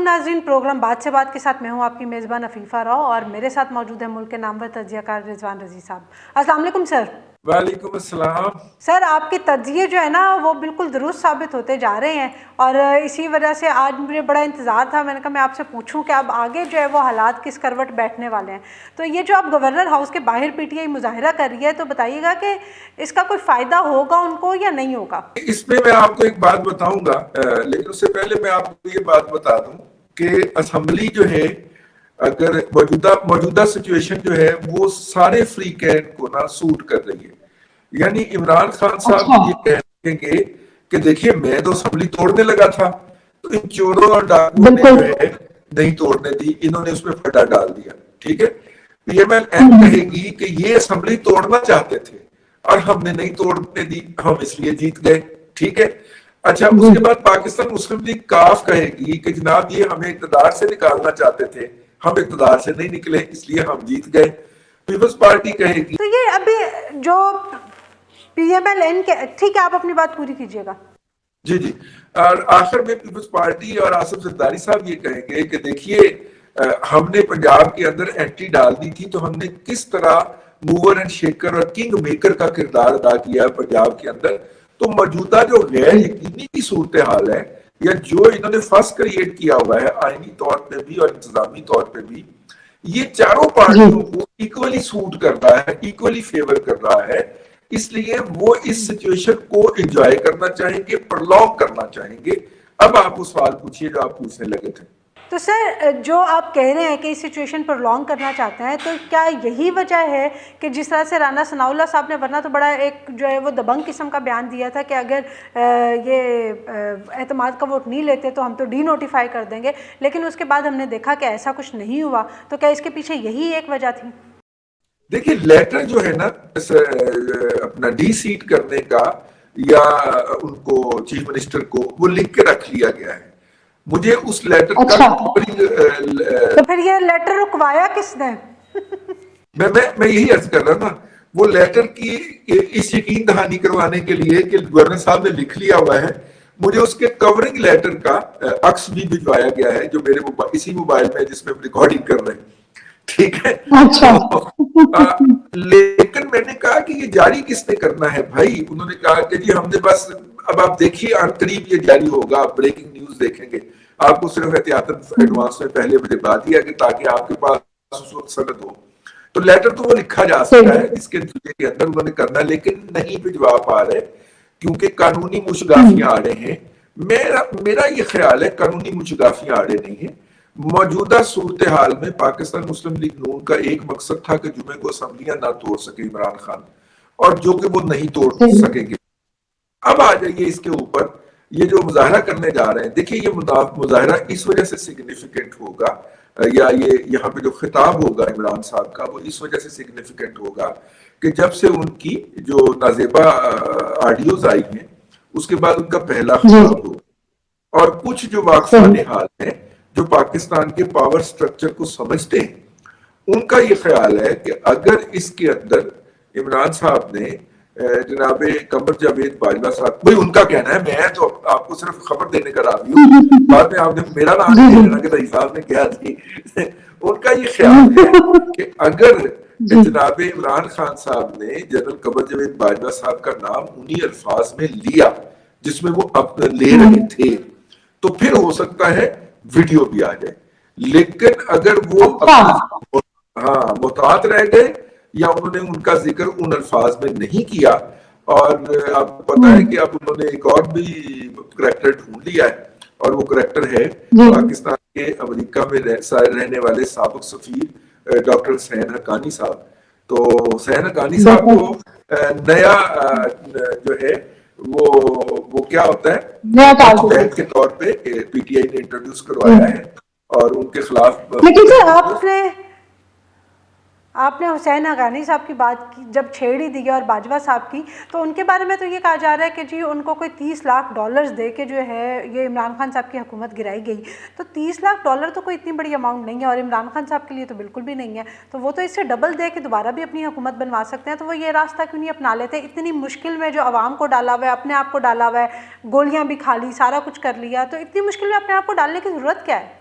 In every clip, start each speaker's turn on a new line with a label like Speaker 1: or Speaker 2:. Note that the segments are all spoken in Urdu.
Speaker 1: علیکم ناظرین، پروگرام بات سے بات کے ساتھ میں ہوں آپ کی میزبان عفیفہ راؤ اور میرے ساتھ موجود ہے ملک کے نامور تجزیہ کار رضوان رضی صاحب۔ السلام علیکم سر۔
Speaker 2: وعلیکم السلام۔
Speaker 1: سر آپ کے تجزیے جو ہے نا وہ بالکل درست ثابت ہوتے جا رہے ہیں اور اسی وجہ سے آج مجھے بڑا انتظار تھا، میں نے کہا میں آپ سے پوچھوں کہ اب آگے جو ہے وہ حالات کس کروٹ بیٹھنے والے ہیں۔ تو یہ جو اب گورنر ہاؤس کے باہر پی ٹی آئی مظاہرہ کر رہی ہے تو بتائیے گا کہ اس کا کوئی فائدہ ہوگا ان کو یا نہیں ہوگا؟
Speaker 2: اس میں میں آپ کو ایک بات بتاؤں گا، لیکن اس سے پہلے میں آپ کو یہ بات بتا دوں کہ اسمبلی جو ہے اگر موجودہ سچویشن جو ہے وہ سارے فری کینڈ کو نا سوٹ کر رہی ہے۔ یعنی عمران خان صاحب یہ کہیں گے کہ دیکھیے میں تو اسمبلی توڑنے لگا تھا، تو ان چوروں اور ڈاکوؤں نے جو ہے نہیں توڑنے دی، انہوں نے اس میں پھٹا ڈال دیا، ٹھیک ہے۔ پی ایم ایل این کہے گی کہ یہ اسمبلی توڑنا چاہتے تھے اور ہم نے نہیں توڑنے دی، ہم اس لیے جیت گئے، ٹھیک ہے۔ اچھا اس کے بعد پاکستان مسلم لیگ کاف کہے گی کہ جناب یہ ہمیں اقتدار سے نکالنا چاہتے تھے، ہم اقتدار سے نہیں نکلے اس لیے ہم جیت گئے۔ پیپلز پارٹی کہے گی
Speaker 1: تو یہ ابھی جو پی ایم ایل این کے، ٹھیک ہے آپ اپنی بات پوری کیجئے گا۔
Speaker 2: جی جی، اور آخر میں پیپلز پارٹی اور آصف زرداری صاحب یہ کہیں گے کہ دیکھیے ہم نے پنجاب کے اندر اینٹی ڈال دی تھی تو ہم نے کس طرح موور اینڈ شیکر اور کنگ میکر کا کردار ادا کیا پنجاب کے اندر۔ تو موجودہ جو غیر یقینی کی صورتحال ہے یا جو انہوں نے فرسٹ کریٹ کیا ہوا ہے آئینی طور پہ بھی اور انتظامی طور پہ بھی، یہ چاروں پارٹیوں کو ایکولی سوٹ کر رہا ہے، ایکولی فیور کر رہا ہے، اس لیے وہ اس سچویشن کو انجوائے کرنا چاہیں گے، پرلونگ کرنا چاہیں گے۔ اب آپ وہ سوال پوچھئے جو آپ پوچھنے لگے تھے۔
Speaker 1: تو سر جو آپ کہہ رہے ہیں کہ اس سچویشن پر لانگ کرنا چاہتے ہیں، تو کیا یہی وجہ ہے کہ جس طرح سے رانا ثناء اللہ صاحب نے ورنہ تو بڑا ایک جو ہے وہ دبنگ قسم کا بیان دیا تھا کہ اگر یہ اعتماد کا ووٹ نہیں لیتے تو ہم تو ڈی نوٹیفائی کر دیں گے، لیکن اس کے بعد ہم نے دیکھا کہ ایسا کچھ نہیں ہوا، تو کیا اس کے پیچھے یہی ایک وجہ تھی؟
Speaker 2: دیکھیں لیٹر جو ہے نا اپنا ڈی سیٹ کرنے کا یا ان کو چیف منسٹر کو وہ لکھ کے رکھ لیا گیا ہے۔ مجھے اس لیٹر کا
Speaker 1: تو پھر یہ لیٹر رکوایا کس نے؟
Speaker 2: میں یہی عرض کر رہا نا، وہ لیٹر کی اس یقین دہانی کروانے کے لیے کہ گورنر صاحب نے لکھ لیا ہوا ہے، مجھے اس کے کورنگ لیٹر کا عکس بھی بھجوایا گیا ہے جو میرے اسی موبائل میں جس میں ریکارڈنگ کر رہے ہیں، ٹھیک ہے۔ لیکن میں نے کہا کہ یہ جاری کس نے کرنا ہے بھائی؟ انہوں نے کہا کہ جی ہم نے بس، اب آپ دیکھیے عن قریب یہ جاری ہوگا، آپ بریکنگ نیوز دیکھیں گے، آپ کو صرف احتیاطاً ایڈوانس میں پہلے مجھے بات دیا کہ تاکہ آپ کے پاس اس وقت سند ہو۔ تو لیٹر تو وہ لکھا جا سکتا ہے جس کے نتیجے کے اندر انہوں نے کرنا، لیکن نہیں بھجوا پا رہے کیونکہ قانونی مشگافیاں آڑے ہیں۔ میرا یہ خیال ہے قانونی مشگافیاں آڑے نہیں ہیں۔ موجودہ صورتحال میں پاکستان مسلم لیگ نون کا ایک مقصد تھا کہ جمعے کو اسمبلیاں نہ توڑ سکے عمران خان، اور جو کہ وہ نہیں توڑ سکیں گے۔ اب آ جائیے اس کے اوپر، یہ جو مظاہرہ کرنے جا رہے ہیں، دیکھیے یہ مظاہرہ اس وجہ سے سگنیفیکنٹ ہوگا، یا یہ یہاں پہ جو خطاب ہوگا عمران صاحب کا وہ اس وجہ سے سگنیفیکنٹ ہوگا کہ جب سے ان کی جو نازیبا آڈیوز آئی ہیں اس کے بعد ان کا پہلا خطاب ہو، اور کچھ جو واقفان حال ہیں جو پاکستان کے پاور سٹرکچر کو سمجھتے ہیں ان کا یہ خیال ہے کہ اگر اس کے اندر عمران صاحب نے جناب قمر جاوید باجوہ صاحب، بھئی ان کا کہنا ہے، میں تو آپ کو صرف خبر دینے کا راوی ہوں، بعد میں آپ نے میرا نام نہیں لینا کہ رئیس صاحب نے کیا تھی، ان کا یہ خیال ہے کہ اگر جناب عمران خان صاحب نے جنرل قمر جاوید باجوہ صاحب کا نام انہی الفاظ میں لیا جس میں وہ لے رہے تھے تو پھر ہو سکتا ہے ویڈیو بھی آ جائے، لیکن اگر وہ محتاط رہ گئے یا انہوں نے ان کا ذکر ان الفاظ میں نہیں کیا، اور آپ کو پتا ہے کہ اب انہوں نے ایک اور بھی کریکٹر ڈھونڈ لیا ہے، اور وہ کریکٹر ہے پاکستان کے امریکہ میں رہنے والے سابق سفیر ڈاکٹر حسین حقانی صاحب۔ تو حسین حقانی صاحب کو نیا جو ہے وہ کیا ہوتا ہے کے طور پہ پی ٹی آئی نے انٹروڈیوس کروایا ہے، اور ان کے خلاف
Speaker 1: لیکن سر آپ نے حسین حقانی صاحب کی بات کی جب چھیڑ ہی دی اور باجوہ صاحب کی، تو ان کے بارے میں تو یہ کہا جا رہا ہے کہ جی ان کو کوئی 30 لاکھ ڈالرز دے کے جو ہے یہ عمران خان صاحب کی حکومت گرائی گئی، تو 30 لاکھ ڈالر تو کوئی اتنی بڑی اماؤنٹ نہیں ہے، اور عمران خان صاحب کے لیے تو بالکل بھی نہیں ہے، تو وہ تو اس سے ڈبل دے کے دوبارہ بھی اپنی حکومت بنوا سکتے ہیں، تو وہ یہ راستہ کیوں نہیں اپنا لیتے؟ اتنی مشکل میں جو عوام کو ڈالا ہوا ہے، اپنے آپ کو ڈالا ہوا ہے، گولیاں بھی کھا لی، سارا کچھ کر لیا، تو اتنی مشکل میں اپنے آپ کو ڈالنے کی ضرورت کیا ہے؟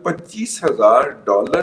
Speaker 2: $25,000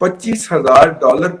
Speaker 2: $25,000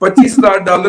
Speaker 2: $25,000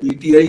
Speaker 2: PTI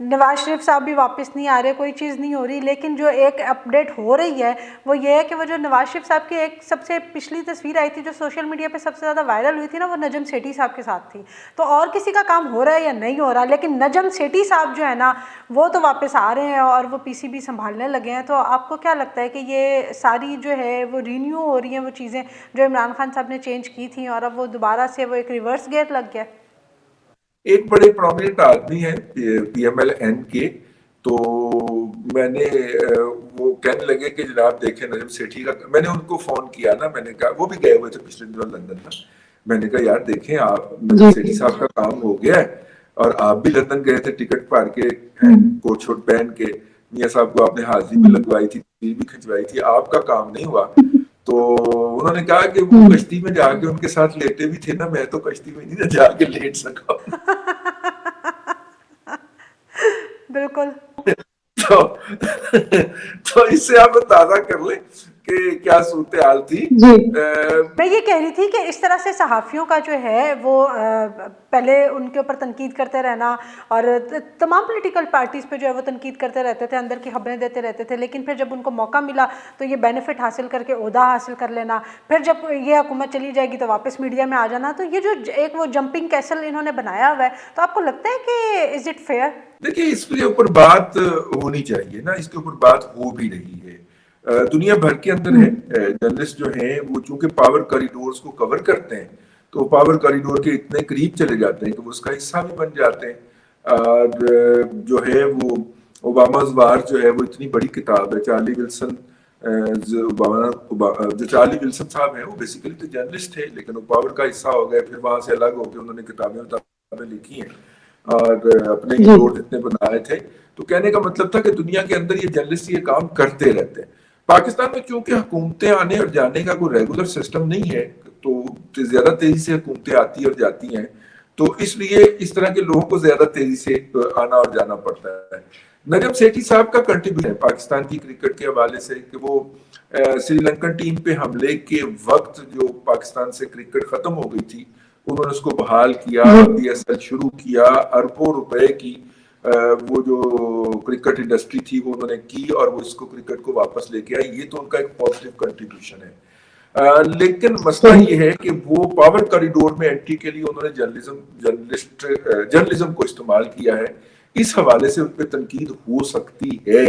Speaker 1: نواز شریف صاحب بھی واپس نہیں آ رہے, کوئی چیز نہیں ہو رہی. لیکن جو ایک اپڈیٹ ہو رہی ہے وہ یہ ہے کہ وہ جو نواز شریف صاحب کی ایک سب سے پچھلی تصویر آئی تھی جو سوشل میڈیا پہ سب سے زیادہ وائرل ہوئی تھی نا, وہ نجم سیٹھی صاحب کے ساتھ تھی. تو اور کسی کا کام ہو رہا ہے یا نہیں ہو رہا, لیکن نجم سیٹھی صاحب جو ہے نا وہ تو واپس آ رہے ہیں اور وہ پی سی بی سنبھالنے لگے ہیں. تو آپ کو کیا لگتا ہے کہ یہ ساری جو ہے وہ رینیو ہو رہی ہیں وہ چیزیں جو عمران خان صاحب نے چینج کی تھیں, اور اب وہ دوبارہ سے وہ ایک ریورس گیئر لگ گیا؟
Speaker 2: ایک بڑے پرومیننٹ آدمی ہیں پی ایم ایل این کے, تو میں نے وہ کہنے لگے کہ جناب دیکھیں نجم سیٹھی کا, میں نے ان کو فون کیا نا, میں نے کہا وہ بھی گئے ہوئے تھے پچھلے دنوں لندن میں, میں نے کہا یار دیکھیں آپ نجم سیٹھی صاحب کا کام ہو گیا ہے, اور آپ بھی لندن گئے تھے ٹکٹ پار کے کوٹ شوٹ پہن کے, میاں صاحب کو آپ نے حاضری بھی لگوائی تھی, تصویر بھی کھنچوائی تھی, آپ کا کام نہیں ہوا. تو انہوں نے کہا کہ وہ کشتی میں جا کے ان کے ساتھ لیٹے بھی تھے نا, میں تو کشتی میں نہیں جا کے لیٹ سکا.
Speaker 1: بالکل.
Speaker 2: تو اس سے آپ اندازہ کر لیں کہ کیا صورتحال تھی.
Speaker 1: میں یہ کہہ رہی تھی کہ اس طرح سے صحافیوں کا جو ہے وہ پہلے ان کے اوپر تنقید کرتے رہنا, اور تمام پولیٹیکل پارٹیز پہ جو ہے وہ تنقید کرتے رہتے تھے, اندر کی خبریں دیتے رہتے تھے, لیکن پھر جب ان کو موقع ملا تو یہ بینیفٹ حاصل کر کے عہدہ حاصل کر لینا, پھر جب یہ حکومت چلی جائے گی تو واپس میڈیا میں آ جانا. تو یہ جو ایک وہ جمپنگ کیسل انہوں نے بنایا ہوا ہے, تو آپ کو لگتا ہے کہ از اٹ فیئر؟
Speaker 2: دیکھیے اس کے اوپر بات ہونی چاہیے نا, اس کے اوپر بات ہو بھی رہی ہے. دنیا بھر کے اندر ہے جرنلسٹ جو ہیں وہ چونکہ پاور کوریڈورز کو کور کرتے ہیں, تو پاور کوریڈور کے اتنے قریب چلے جاتے ہیں کہ وہ اس کا حصہ بھی بن جاتے ہیں. اور جو ہے وہ اوباماز وار جو ہے وہ اتنی بڑی کتاب ہے, چارلی ولسن جو چارلی ولسن صاحب ہیں وہ بیسیکلی تو جرنلسٹ ہے, لیکن وہ پاور کا حصہ ہو گئے, پھر وہاں سے الگ ہو کے انہوں نے کتابیں لکھی ہیں اور اپنے ایپیسوڈ اتنے بنائے تھے. تو کہنے کا مطلب تھا کہ دنیا کے اندر یہ جرنلسٹ یہ کام کرتے رہتے ہیں. پاکستان میں چونکہ حکومتیں آنے اور جانے کا کوئی ریگولر سسٹم نہیں ہے, تو زیادہ تیزی سے حکومتیں آتی اور جاتی ہیں, تو اس لیے اس طرح کے لوگوں کو زیادہ تیزی سے آنا اور جانا پڑتا ہے. نجم سیٹھی صاحب کا کنٹریبیوشن ہے پاکستان کی کرکٹ کے حوالے سے کہ وہ سری لنکن ٹیم پہ حملے کے وقت جو پاکستان سے کرکٹ ختم ہو گئی تھی, انہوں نے اس کو بحال کیا, پی ایس ایل شروع کیا, اربوں روپے کی وہ جو کرکٹ انڈسٹری تھی وہ انہوں نے کی, اور وہ اس کو کرکٹ کو واپس لے کے آئی. یہ تو ان کا ایک پازیٹیو کنٹریبیوشن ہے. لیکن مسئلہ یہ ہے کہ وہ پاور کوریڈور میں انٹری کے لیے انہوں نے جرنلزم کو استعمال کیا ہے. اس حوالے سے ان پہ تنقید ہو سکتی ہے,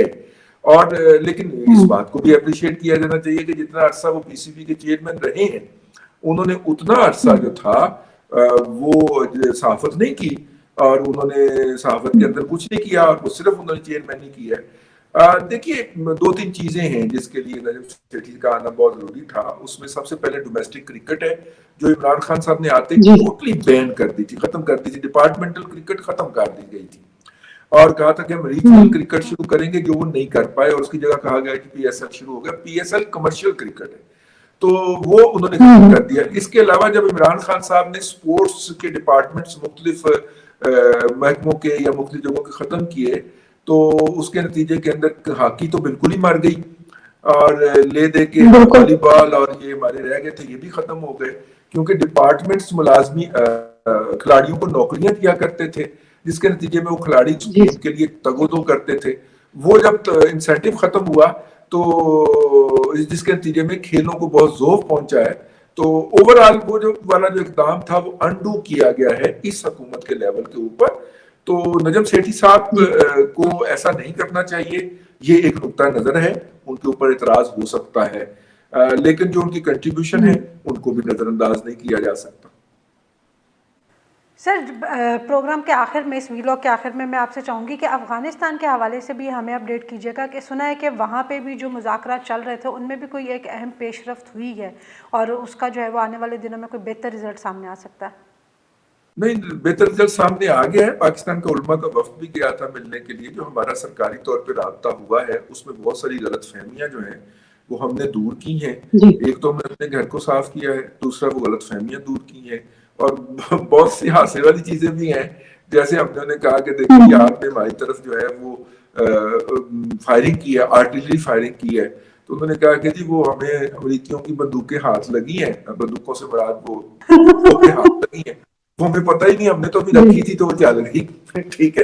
Speaker 2: اور لیکن اس بات کو بھی اپریشیٹ کیا جانا چاہیے کہ جتنا عرصہ وہ پی سی بی کے چیئرمین رہے ہیں, انہوں نے اتنا عرصہ جو تھا وہ صحافت نہیں کی, اور انہوں نے صحافت کے اندر کچھ نہیں کیا, اور وہ صرف انہوں نے چیئرمین ہی کیا ہے. دیکھیے دو تین چیزیں ہیں جس کے لیے نجم سیٹھی کا آنا بہت ضروری تھا. اس میں سب سے پہلے ڈومیسٹک کرکٹ ہے جو عمران خان صاحب نے آتے ٹوٹلی بین کر دی تھی, ختم کر دی تھی. ڈپارٹمنٹل کرکٹ ختم کر دی گئی تھی, اور کہا تھا کہ ہم ریجنل کرکٹ شروع کریں گے, جو وہ نہیں کر پائے, اور اس کی جگہ کہا گیا کہ پی ایس ایل شروع ہو گیا. P S L commercial cricket ہے, تو وہ انہوں نے ختم کر دیا. اس کے علاوہ جب عمران خان صاحب نے سپورٹس کے ڈپارٹمنٹس مختلف محکموں کے یا مختلف جگہوں کے ختم کیے, تو اس کے نتیجے کے اندر ہاکی تو بالکل ہی مر گئی, اور لے دے کے والی بال اور یہ ہمارے رہ گئے تھے یہ بھی ختم ہو گئے, کیونکہ ڈپارٹمنٹس ملازمی کھلاڑیوں کو نوکریاں دیا کرتے تھے, جس کے نتیجے میں وہ کھلاڑی ٹیم کے لیے تگ و دو کرتے تھے. وہ جب انسینٹیو ختم ہوا تو جس کے نتیجے میں کھیلوں کو بہت ذوق پہنچا ہے, تو اوور آل وہ جو والا جو اقدام تھا وہ انڈو کیا گیا ہے اس حکومت کے لیول کے اوپر. تو نجم سیٹھی صاحب کو ایسا نہیں کرنا چاہیے, یہ ایک نقطہ نظر ہے, ان کے اوپر اعتراض ہو سکتا ہے, لیکن جو ان کی کنٹریبیوشن ہے ان کو بھی نظر انداز نہیں کیا جا سکتا.
Speaker 1: سر پروگرام کے آخر میں, اس ویلاگ کے آخر میں آپ سے چاہوں گی کہ افغانستان کے حوالے سے بھی ہمیں اپڈیٹ کیجیے گا, کہ سنا ہے کہ وہاں پہ بھی جو مذاکرات چل رہے تھے ان میں بھی کوئی ایک اہم پیش رفت ہوئی ہے, اور اس کا جو ہے وہ آنے والے دنوں میں کوئی بہتر رزلٹ سامنے آ سکتا ہے.
Speaker 2: نہیں, بہتر رزلٹ سامنے آ گیا ہے. پاکستان کا علماء کا وفد بھی گیا تھا ملنے کے لیے. جو ہمارا سرکاری طور پہ رابطہ ہوا ہے اس میں بہت ساری غلط فہمیاں جو ہیں وہ ہم نے دور کی ہیں. ایک تو ہم نے اپنے گھر کو صاف کیا ہے, دوسرا وہ غلط فہمیاں دور کی ہیں, اور بہت سی حادثے والی چیزیں بھی ہیں. جیسے ہم نے کہا کہ دیکھیے آپ نے ہماری طرف جو ہے وہ فائرنگ کی ہے, آرٹلری فائرنگ کی ہے, تو انہوں نے کہا کہ جی وہ ہمیں امریکیوں کی بندوقیں ہاتھ لگی ہیں, بندوقوں سے مراد وہ ہاتھ لگی ہیں, وہ ہمیں پتہ ہی نہیں, ہم نے تو ابھی رکھی تھی تو وہ چل گئی. ٹھیک ہے,